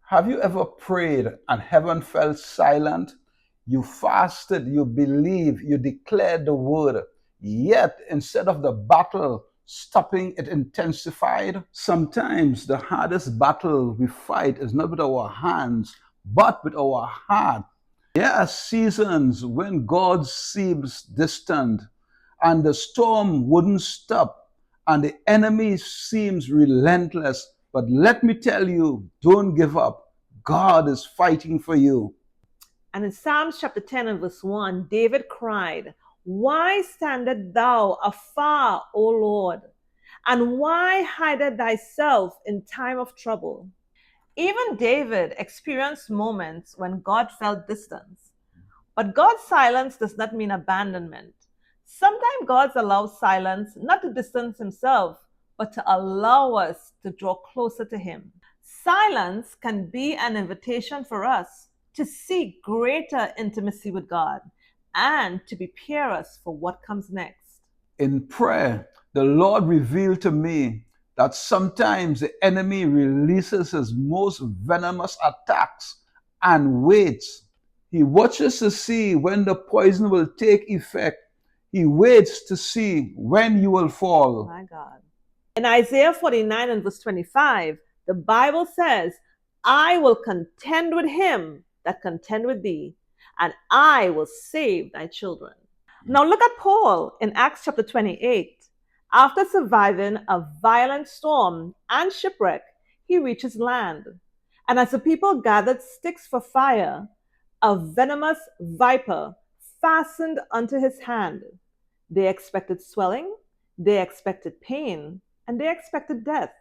Have you ever prayed and heaven fell silent? You fasted, you believed, you declared the word, yet instead of the battle stopping, it intensified. Sometimes the hardest battle we fight is not with our hands, but with our heart. There are seasons when God seems distant and the storm wouldn't stop and the enemy seems relentless. But let me tell you, don't give up. God is fighting for you. And in Psalms chapter 10 and verse 1, David cried, "Why standest thou afar, O Lord? And why hidest thyself in time of trouble?" Even David experienced moments when God felt distance. But God's silence does not mean abandonment. Sometimes God allows silence not to distance himself, but to allow us to draw closer to him. Silence can be an invitation for us to seek greater intimacy with God and to prepare us for what comes next. In prayer, the Lord revealed to me that sometimes the enemy releases his most venomous attacks and waits. He watches to see when the poison will take effect. He waits to see when you will fall. My God. In Isaiah 49 and verse 25, the Bible says, "I will contend with him that contend with thee, and I will save thy children." Now look at Paul in Acts chapter 28. After surviving a violent storm and shipwreck, he reaches land. And as the people gathered sticks for fire, a venomous viper fastened unto his hand. They expected swelling, they expected pain, and they expected death.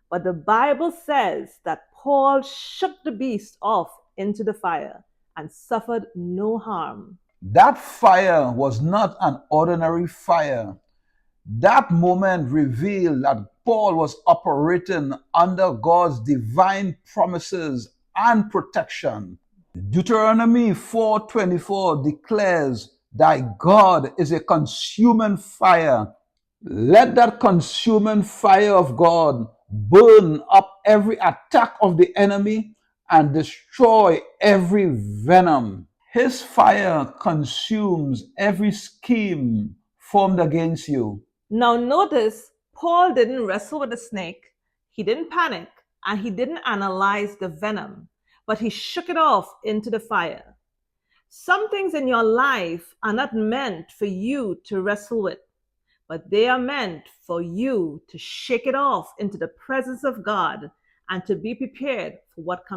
But the Bible says that Paul shook the beast off into the fire and suffered no harm. That fire was not an ordinary fire. That moment revealed that Paul was operating under God's divine promises and protection. Deuteronomy 4:24 declares, "Thy God is a consuming fire." Let that consuming fire of God burn up every attack of the enemy and destroy every venom. His fire consumes every scheme formed against you. Now notice, Paul didn't wrestle with the snake, he didn't panic, and he didn't analyze the venom, but he shook it off into the fire. Some things in your life are not meant for you to wrestle with, but they are meant for you to shake it off into the presence of God and to be prepared for what comes